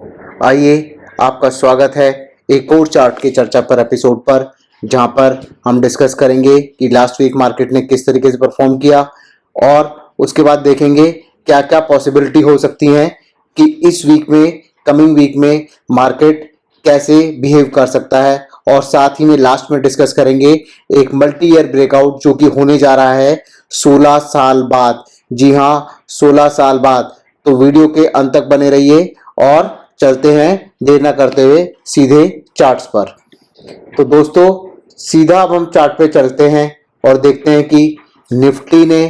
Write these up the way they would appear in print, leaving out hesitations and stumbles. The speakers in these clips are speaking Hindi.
आइए, आपका स्वागत है एक और चार्ट के चर्चा पर एपिसोड पर, जहां पर हम डिस्कस करेंगे कि लास्ट वीक मार्केट ने किस तरीके से परफॉर्म किया और उसके बाद देखेंगे क्या क्या पॉसिबिलिटी हो सकती हैं कि इस वीक में, कमिंग वीक में मार्केट कैसे बिहेव कर सकता है। और साथ ही में लास्ट में डिस्कस करेंगे एक मल्टी ईयर ब्रेकआउट जो कि होने जा रहा है 16 साल बाद। जी हाँ, 16 साल बाद। तो वीडियो के अंत तक बने रहिए और चलते हैं देर ना करते हुए सीधे चार्ट्स पर। तो दोस्तों, सीधा अब हम चार्ट पे चलते हैं और देखते हैं कि निफ्टी ने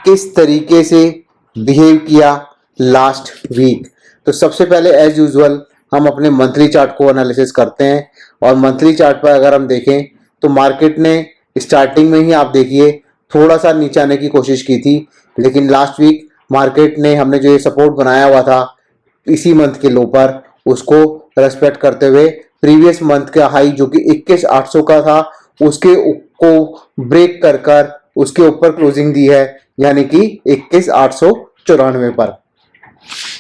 किस तरीके से बिहेव किया लास्ट वीक। तो सबसे पहले एज यूजुअल हम अपने मंथली चार्ट को एनालिसिस करते हैं और मंथली चार्ट पर अगर हम देखें तो मार्केट ने स्टार्टिंग में ही, आप देखिए, थोड़ा सा नीचे आने की कोशिश की थी, लेकिन लास्ट वीक मार्केट ने, हमने जो ये सपोर्ट बनाया हुआ था इसी मंथ के लो पर, उसको रेस्पेक्ट करते हुए प्रीवियस मंथ का हाई जो कि 21,800 का था उसके को ब्रेक कर कर उसके ऊपर क्लोजिंग दी है, यानी कि 21,894 पर।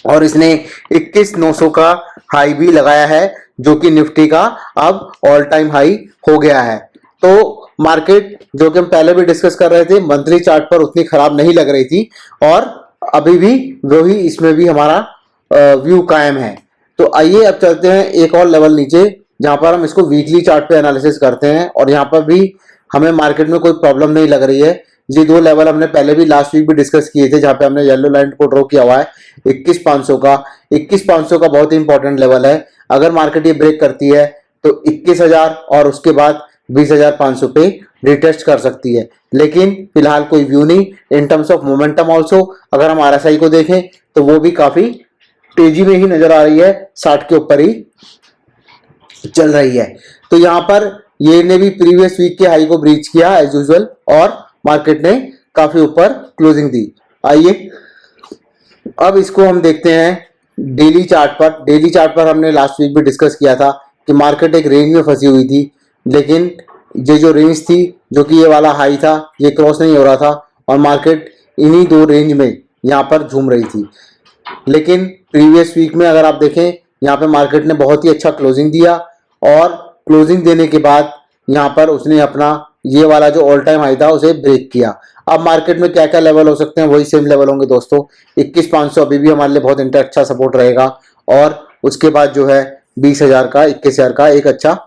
और इसने 21,900 का हाई भी लगाया है जो कि निफ्टी का अब ऑल टाइम हाई हो गया है। तो मार्केट, जो कि हम पहले भी डिस्कस कर रहे थे, मंथली चार्ट पर उतनी खराब नहीं लग रही थी और अभी भी वही इसमें भी हमारा व्यू कायम है। तो आइए अब चलते हैं एक और लेवल नीचे, जहां पर हम इसको वीकली चार्ट पे एनालिसिस करते हैं और यहाँ पर भी हमें मार्केट में कोई प्रॉब्लम नहीं लग रही है। ये दो लेवल हमने पहले भी लास्ट वीक भी डिस्कस किए थे, जहां पे हमने येलो लाइन को ड्रॉ किया हुआ है 21,500 का। 21,500 का बहुत ही इंपॉर्टेंट लेवल है। अगर मार्केट ये ब्रेक करती है तो 21,000 और उसके बाद 20,500 पे रिटेस्ट कर सकती है, लेकिन फिलहाल कोई व्यू नहीं। In terms of momentum also अगर हम आरएसआई को देखें तो वो भी काफी तेजी में ही नजर आ रही है, 60 के ऊपर ही चल रही है। तो यहां पर ये ने भी प्रीवियस वीक के हाई को ब्रीच किया एज यूजुअल और मार्केट ने काफी ऊपर क्लोजिंग दी। आइए अब इसको हम देखते हैं डेली चार्ट पर। डेली चार्ट पर हमने लास्ट वीक भी डिस्कस किया था कि मार्केट एक रेंज में फंसी हुई थी, लेकिन ये जो रेंज थी, जो कि ये वाला हाई था, ये क्रॉस नहीं हो रहा था और मार्केट इन्हीं दो रेंज में यहाँ पर झूम रही थी। लेकिन प्रीवियस वीक में अगर आप देखें, यहाँ पे मार्केट ने बहुत ही अच्छा क्लोजिंग दिया और क्लोजिंग देने के बाद यहाँ पर उसने अपना ये वाला जो ऑल टाइम हाई था उसे ब्रेक किया। अब मार्केट में क्या क्या लेवल हो सकते हैं, वही सेम लेवल होंगे दोस्तों। 21,500 अभी भी हमारे लिए बहुत अच्छा सपोर्ट रहेगा और उसके बाद जो है 20,000 का, 21,000 का एक अच्छा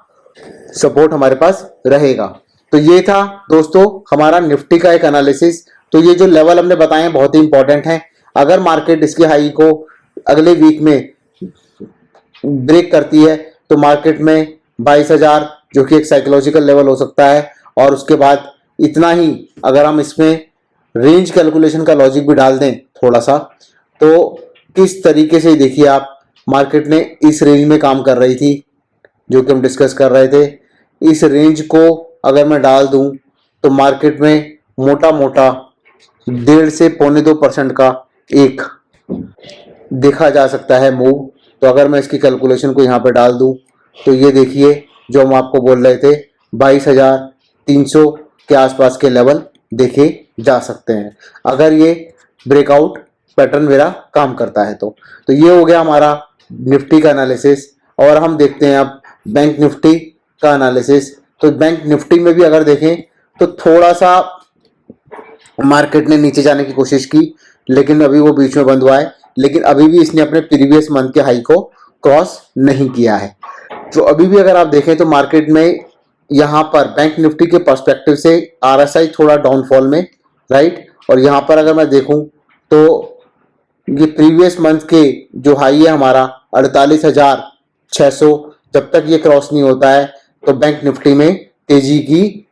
सपोर्ट हमारे पास रहेगा। तो ये था दोस्तों हमारा निफ्टी का एक एनालिसिस। तो ये जो लेवल हमने बताए हैं बहुत ही इंपॉर्टेंट है। अगर मार्केट इसके हाई को अगले वीक में ब्रेक करती है तो मार्केट में 22,000 जो कि एक साइकोलॉजिकल लेवल हो सकता है, और उसके बाद इतना ही। अगर हम इसमें रेंज कैलकुलेशन का लॉजिक भी डाल दें थोड़ा सा, तो किस तरीके से, देखिए आप, मार्केट ने इस रेंज में काम कर रही थी जो कि हम डिस्कस कर रहे थे। इस रेंज को अगर मैं डाल दूं तो मार्केट में मोटा मोटा 1.5 से 1.25% का एक देखा जा सकता है मूव। तो अगर मैं इसकी कैलकुलेशन को यहाँ पे डाल दूं तो ये देखिए, जो हम आपको बोल रहे थे, 22,300 के आसपास के लेवल देखे जा सकते हैं अगर ये ब्रेकआउट पैटर्न मेरा काम करता है। तो ये हो गया हमारा निफ्टी का एनालिसिस। और हम देखते हैं अब बैंक निफ्टी का एनालिसिस। तो बैंक निफ्टी में भी अगर देखें तो थोड़ा सा मार्केट ने नीचे जाने की कोशिश की, लेकिन अभी वो बीच में बंद हुआ है, लेकिन अभी भी इसने अपने प्रीवियस मंथ के हाई को क्रॉस नहीं किया है। तो अभी भी अगर आप देखें तो मार्केट में यहाँ पर बैंक निफ्टी के पर्सपेक्टिव से आरएसआई थोड़ा डाउनफॉल में, राइट। और यहाँ पर अगर मैं देखूं तो ये प्रीवियस मंथ के जो हाई है हमारा 48,600, जब तक ये क्रॉस नहीं होता है तो बैंक निफ्टी में तेजी की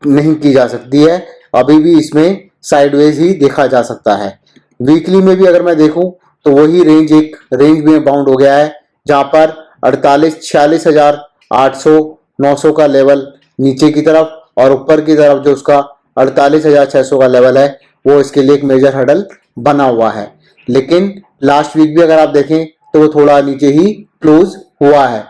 नहीं की जा सकती है। अभी भी इसमें साइडवेज ही देखा जा सकता है। वीकली में भी अगर मैं देखूं तो वही रेंज एक रेंज में बाउंड हो गया है, जहां पर 46,000 900 का लेवल नीचे की तरफ और ऊपर की तरफ जो उसका 48,600 का लेवल है, वो इसके लिए एक मेजर हर्डल बना हुआ है। लेकिन लास्ट वीक भी अगर आप देखें तो वो थोड़ा नीचे ही क्लोज हुआ है।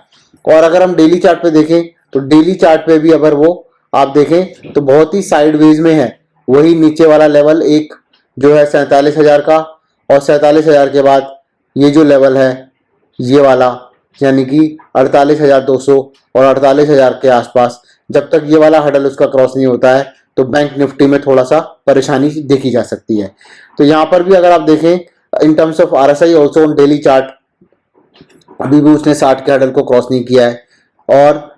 और अगर हम डेली चार्ट पे देखें तो डेली चार्ट पे भी अगर वो आप देखें तो बहुत ही साइडवेज में है। वही नीचे वाला लेवल एक जो है 47,000 का, और 47,000 के बाद ये जो लेवल है ये वाला, यानी कि 48,200 और 48,000 के आसपास, जब तक ये वाला हडल उसका क्रॉस नहीं होता है तो बैंक निफ्टी में थोड़ा सा परेशानी देखी जा सकती है। तो यहाँ पर भी अगर आप देखें in terms of RSI also on daily chart, अभी भी उसने 60 के हडल को क्रॉस नहीं किया है, और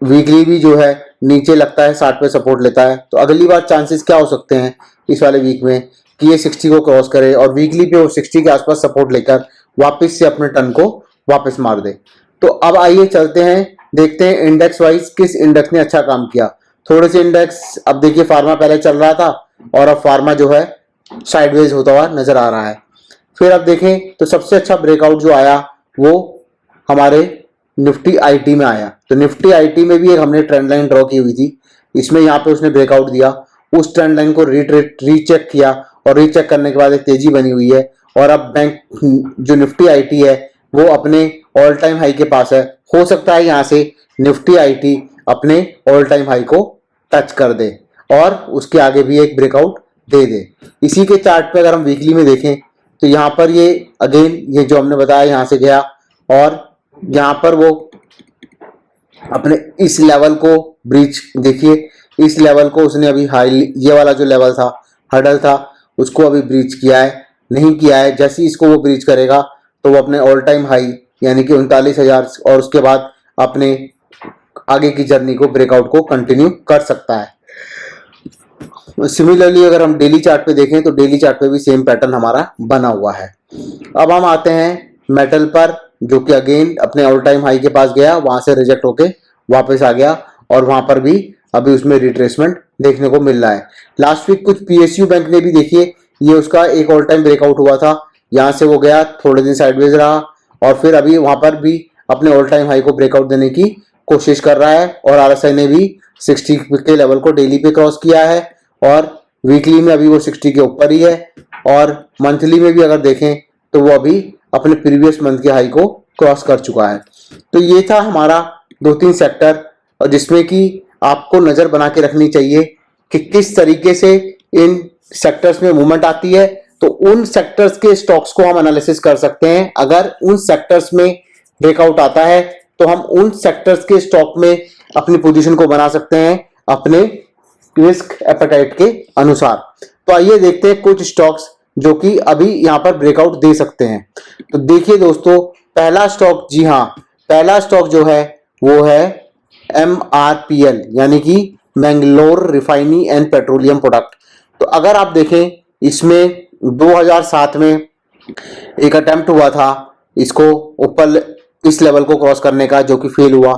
वीकली भी जो है नीचे लगता है 60 पे सपोर्ट लेता है। तो अगली बार चांसेस क्या हो सकते हैं इस वाले वीक में कि ये 60 को क्रॉस करे और वीकली पे वो 60 के आसपास सपोर्ट लेकर वापस से अपने टर्न को वापस मार दे। तो अब आइए चलते हैं, देखते हैं इंडेक्स वाइज किस इंडेक्स ने अच्छा काम किया। थोड़े से इंडेक्स, अब देखिए फार्मा पहले चल रहा था और अब फार्मा जो है साइडवेज होता हुआ नजर आ रहा है। फिर अब देखें तो सबसे अच्छा ब्रेकआउट जो आया वो हमारे निफ्टी आईटी में आया। तो निफ्टी आईटी में भी एक हमने ट्रेंड लाइन ड्रॉ की हुई थी, इसमें यहाँ पे उसने ब्रेकआउट दिया, उस ट्रेंड लाइन को रीचेक किया और रीचेक करने के बाद एक तेजी बनी हुई है। और अब बैंक जो निफ्टी आईटी है वो अपने ऑल टाइम हाई के पास है। हो सकता है यहाँ से निफ्टी आईटी अपने ऑल टाइम हाई को टच कर दे और उसके आगे भी एक ब्रेकआउट दे दे। इसी के चार्ट पे अगर हम वीकली में देखें तो यहाँ पर ये अगेन ये जो हमने बताया यहाँ से गया और यहाँ पर वो अपने इस लेवल को ब्रीच, देखिए इस लेवल को उसने अभी हाई, ये वाला जो लेवल था हडल था उसको अभी ब्रीच किया है नहीं किया है। जैसे ही इसको वो ब्रीच करेगा तो वो अपने ऑल टाइम हाई यानी कि 39,000 और उसके बाद अपने आगे की जर्नी को ब्रेकआउट को कंटिन्यू कर सकता है। सिमिलरली अगर हम डेली चार्ट पे देखें तो डेली चार्ट पे भी सेम पैटर्न हमारा बना हुआ है। अब हम आते हैं मेटल पर, जो कि अगेन अपने ऑल टाइम हाई के पास गया, वहां से रिजेक्ट होके वापस आ गया और वहां पर भी अभी उसमें रिट्रेसमेंट देखने को मिल रहा है। लास्ट वीक कुछ PSU बैंक ने भी देखिए ये उसका एक ऑल टाइम ब्रेकआउट हुआ था, यहाँ से वो गया, थोड़े दिन साइडवेज रहा और फिर अभी वहां पर भी अपने ऑल टाइम हाई को ब्रेकआउट देने की कोशिश कर रहा है। और RSI ने भी 60 के लेवल को डेली पे क्रॉस किया है और वीकली में अभी वो 60 के ऊपर ही है और मंथली में भी अगर देखें तो वो अभी अपने प्रीवियस मंथ के हाई को क्रॉस कर चुका है। तो ये था हमारा 2-3 सेक्टर, और जिसमें कि आपको नजर बना के रखनी चाहिए कि किस तरीके से इन सेक्टर्स में मूवमेंट आती है। तो उन सेक्टर्स के स्टॉक्स को हम एनालिसिस कर सकते हैं। अगर उन सेक्टर्स में ब्रेकआउट आता है तो हम उन सेक्टर्स के स्टॉक में अपनी पोजीशन को बना सकते हैं अपने रिस्क एपेटाइट के अनुसार। तो आइए देखते हैं कुछ स्टॉक्स जो कि अभी यहां पर ब्रेकआउट दे सकते हैं। तो देखिए दोस्तों, पहला स्टॉक, जी हाँ, पहला स्टॉक जो है वो है MRPL यानी कि Mangalore refining and petroleum product. तो अगर आप देखें इसमें 2007 में एक अटेम्प्ट हुआ था इसको ऊपर इस लेवल को क्रॉस करने का, जो कि फेल हुआ,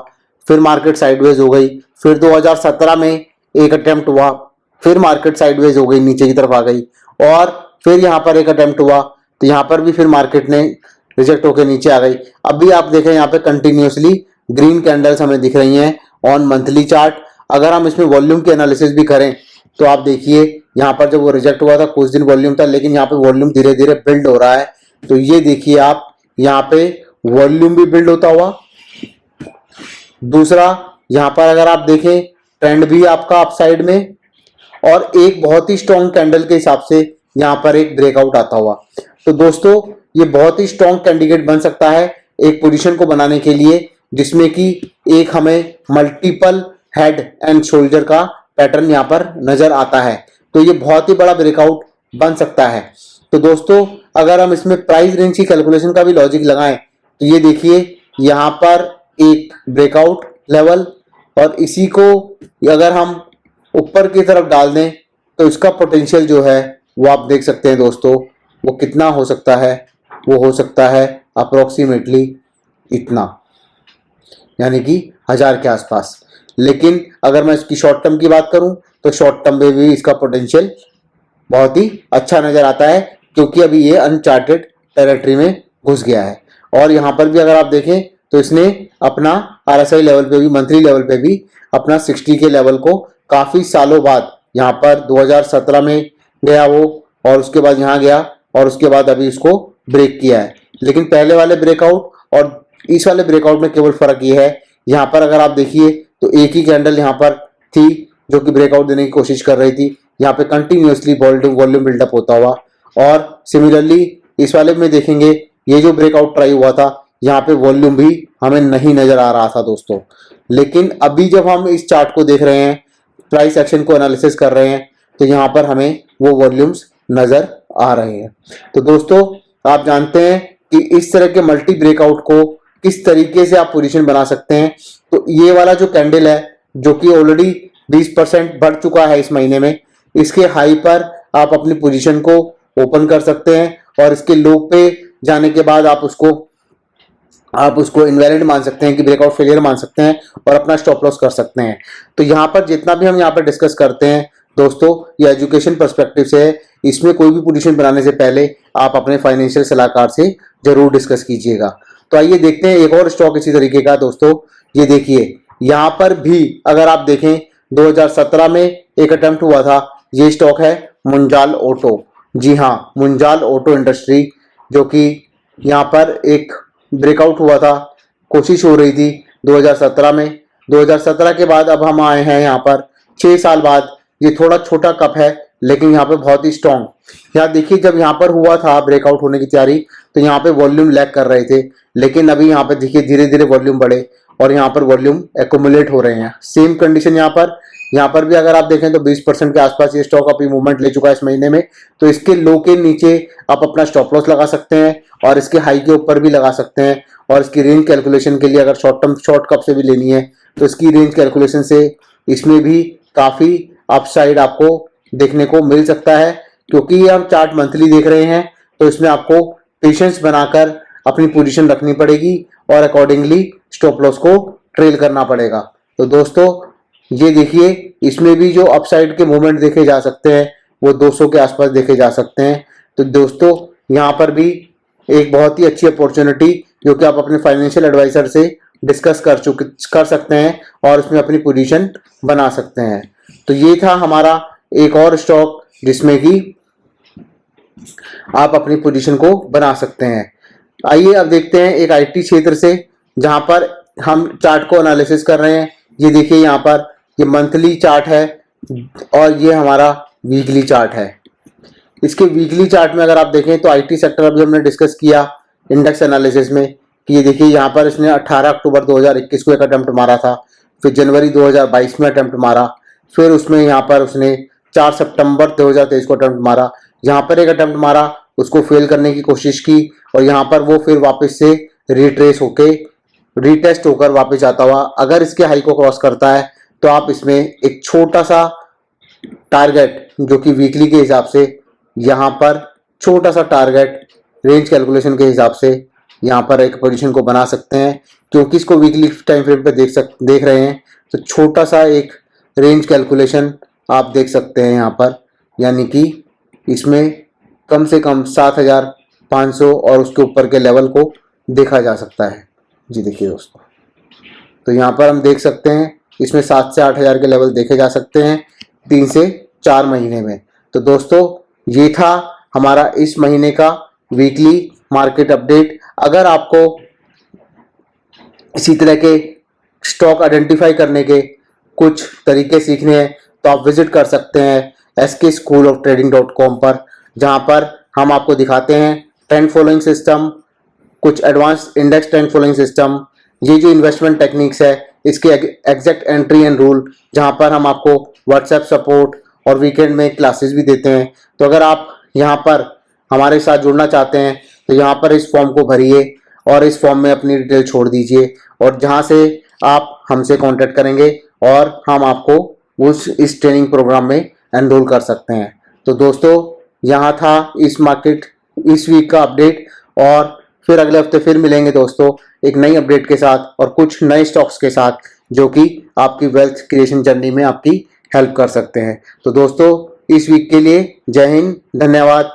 फिर मार्केट साइडवेज हो गई। फिर 2017 में एक अटेम्प्ट हुआ, फिर मार्केट साइडवेज हो गई, नीचे की तरफ आ गई, और फिर यहाँ पर एक अटेम्प्ट हुआ तो यहाँ पर भी फिर मार्केट ने रिजेक्ट होकर नीचे आ गई। अभी आप देखें यहाँ पे कंटिन्यूसली ग्रीन कैंडल्स हमें दिख रही हैं ऑन मंथली चार्ट। अगर हम इसमें वॉल्यूम की एनालिसिस भी करें तो आप देखिए यहाँ पर जब वो रिजेक्ट हुआ था कुछ दिन वॉल्यूम था, लेकिन यहाँ पे वॉल्यूम धीरे धीरे बिल्ड हो रहा है। तो ये देखिए आप यहाँ पे वॉल्यूम भी बिल्ड होता हुआ। दूसरा, यहाँ पर अगर आप देखें ट्रेंड भी आपका अपसाइड में, और एक बहुत ही स्ट्रॉन्ग कैंडल के हिसाब से यहाँ पर एक ब्रेकआउट आता हुआ। तो दोस्तों ये बहुत ही स्ट्रॉन्ग कैंडिडेट बन सकता है एक पोजीशन को बनाने के लिए, जिसमें कि एक हमें मल्टीपल हेड एंड शोल्डर का पैटर्न यहाँ पर नजर आता है। तो ये बहुत ही बड़ा ब्रेकआउट बन सकता है। तो दोस्तों अगर हम इसमें प्राइस रेंज की कैलकुलेशन का भी लॉजिक लगाएं तो ये देखिए यहाँ पर एक ब्रेकआउट लेवल, और इसी को अगर हम ऊपर की तरफ डाल दें तो इसका पोटेंशियल जो है वो आप देख सकते हैं दोस्तों, वो कितना हो सकता है, वो हो सकता है अप्रोक्सीमेटली इतना, यानी कि 1000 के आसपास। लेकिन अगर मैं इसकी शॉर्ट टर्म की बात करूं तो शॉर्ट टर्म में भी इसका पोटेंशियल बहुत ही अच्छा नजर आता है, क्योंकि अभी ये अनचार्टेड टेरिटरी में घुस गया है। और यहाँ पर भी अगर आप देखें तो इसने अपना RSI लेवल पे भी, मंथली लेवल पे भी अपना 60 के लेवल को काफी सालों बाद, यहाँ पर 2017 में गया वो, और उसके बाद यहाँ गया, और उसके बाद अभी इसको ब्रेक किया है। लेकिन पहले वाले ब्रेकआउट और इस वाले ब्रेकआउट में केवल फर्क ये है, यहाँ पर अगर आप देखिए तो एक ही कैंडल यहाँ पर थी जो कि ब्रेकआउट देने की कोशिश कर रही थी। यहाँ पे कंटिन्यूअसली वॉल्यूम बिल्डअप होता हुआ, और सिमिलरली इस वाले में देखेंगे ये जो ब्रेकआउट ट्राई हुआ था यहाँ पे वॉल्यूम भी हमें नहीं नजर आ रहा था दोस्तों। लेकिन अभी जब हम इस चार्ट को देख रहे हैं, प्राइस एक्शन को एनालिसिस कर रहे हैं, तो यहाँ पर हमें वो वॉल्यूम्स नजर आ रहे हैं। तो दोस्तों आप जानते हैं कि इस तरह के मल्टी ब्रेकआउट को किस तरीके से आप पोजीशन बना सकते हैं। तो ये वाला जो कैंडल है जो कि ऑलरेडी 20% बढ़ चुका है इस महीने में, इसके हाई पर आप अपनी पोजीशन को ओपन कर सकते हैं और इसके लो पे जाने के बाद आप उसको इनवैलिड मान सकते हैं कि ब्रेकआउट फेलियर मान सकते हैं और अपना स्टॉप लॉस कर सकते हैं। तो यहाँ पर जितना भी हम यहाँ पर डिस्कस करते हैं दोस्तों, ये एजुकेशन पर्सपेक्टिव से है। इसमें कोई भी पोजीशन बनाने से पहले आप अपने फाइनेंशियल सलाहकार से जरूर डिस्कस कीजिएगा। तो आइए देखते हैं एक और स्टॉक इसी तरीके का दोस्तों। ये देखिए यहाँ पर भी अगर आप देखें 2017 में एक अटेम्प्ट हुआ था। ये स्टॉक है मुंजाल ऑटो। जी हाँ, मुंजाल ऑटो इंडस्ट्री, जो कि यहाँ पर एक ब्रेकआउट हुआ था, कोशिश हो रही थी 2017 में। 2017 के बाद अब हम आए हैं यहाँ पर 6 साल बाद। ये थोड़ा छोटा कप है लेकिन यहाँ पे बहुत ही स्ट्रॉन्ग। यहाँ देखिए जब यहाँ पर हुआ था ब्रेकआउट होने की तैयारी, तो यहाँ पे वॉल्यूम लैग कर रहे थे, लेकिन अभी यहाँ पे देखिए धीरे धीरे वॉल्यूम बढ़े और यहाँ पर वॉल्यूम एक्यूमुलेट हो रहे हैं। सेम कंडीशन यहाँ पर भी अगर आप देखें तो 20% के आसपास ये स्टॉक अभी मूवमेंट ले चुका है इस महीने में। तो इसके लो के नीचे आप अपना स्टॉप लॉस लगा सकते हैं और इसके हाई के ऊपर भी लगा सकते हैं। और इसकी रेंज कैलकुलेशन के लिए अगर शॉर्ट कप से भी लेनी है तो इसकी रेंज कैलकुलेशन से इसमें भी काफी अपसाइड आपको देखने को मिल सकता है। क्योंकि ये हम चार्ट मंथली देख रहे हैं तो इसमें आपको पेशेंस बनाकर अपनी पोजीशन रखनी पड़ेगी और अकॉर्डिंगली स्टॉप लॉस को ट्रेल करना पड़ेगा। तो दोस्तों ये देखिए इसमें भी जो अपसाइड के मूवमेंट देखे जा सकते हैं वो 200 के आसपास देखे जा सकते हैं। तो दोस्तों यहाँ पर भी एक बहुत ही अच्छी अपॉर्चुनिटी जो कि आप अपने फाइनेंशियल एडवाइजर से डिस्कस कर सकते हैं और उसमें अपनी पोजीशन बना सकते हैं। तो ये था हमारा एक और स्टॉक जिसमें कि आप अपनी पोजीशन को बना सकते हैं। आइए अब देखते हैं एक आईटी क्षेत्र से, जहां पर हम चार्ट को एनालिसिस कर रहे हैं। ये देखिए यहाँ पर ये मंथली चार्ट है और ये हमारा वीकली चार्ट है। इसके वीकली चार्ट में अगर आप देखें तो आईटी सेक्टर अभी हमने डिस्कस किया इंडेक्स एनालिसिस में कि ये देखिए यहाँ पर इसने 18 अक्टूबर 2021 को एक अटेम्प्ट मारा था, फिर जनवरी 2022 में अटेम्प्ट मारा, फिर उसमें यहाँ पर उसने 4 सितंबर 2023 को अटेम्प्ट मारा। यहाँ पर एक अटेम्प्ट मारा, उसको फेल करने की कोशिश की और यहाँ पर वो फिर वापस से रीटेस्ट होकर वापस आता हुआ अगर इसके हाई को क्रॉस करता है तो आप इसमें एक छोटा सा टारगेट जो कि वीकली के हिसाब से यहाँ पर छोटा सा टारगेट रेंज कैलकुलेशन के हिसाब से यहाँ पर एक पोजीशन को बना सकते हैं। क्योंकि इसको वीकली टाइम फ्रेम पे देख रहे हैं तो छोटा सा एक रेंज कैलकुलेशन आप देख सकते हैं यहाँ पर, यानी कि इसमें कम से कम 7,500 और उसके ऊपर के लेवल को देखा जा सकता है। जी देखिए दोस्तों, तो यहाँ पर हम देख सकते हैं इसमें 7 से 8,000 के लेवल देखे जा सकते हैं 3 से 4 महीने में। तो दोस्तों ये था हमारा इस महीने का वीकली मार्केट अपडेट। अगर आपको इसी तरह के स्टॉक आइडेंटिफाई करने के कुछ तरीके सीखने हैं तो आप विजिट कर सकते हैं skSchoolOfTrading.com पर, जहां पर हम आपको दिखाते हैं ट्रेंड फॉलोइंग सिस्टम, कुछ advance index trend following system, ये जो इन्वेस्टमेंट टेक्निक्स है इसके एग्जैक्ट एंट्री एंड रूल, जहां पर हम आपको व्हाट्सएप सपोर्ट और वीकेंड में क्लासेस भी देते हैं। तो अगर आप यहाँ पर हमारे साथ जुड़ना चाहते हैं तो यहाँ पर इस फॉर्म को भरिए और इस फॉर्म में अपनी डिटेल छोड़ दीजिए और जहाँ से आप हमसे कांटेक्ट करेंगे और हम आपको इस ट्रेनिंग प्रोग्राम में एनरोल कर सकते हैं। तो दोस्तों यहाँ था इस वीक का अपडेट और फिर अगले हफ्ते फिर मिलेंगे दोस्तों एक नई अपडेट के साथ और कुछ नए स्टॉक्स के साथ जो कि आपकी वेल्थ क्रिएशन जर्नी में आपकी हेल्प कर सकते हैं। तो दोस्तों इस वीक के लिए जय हिंद, धन्यवाद।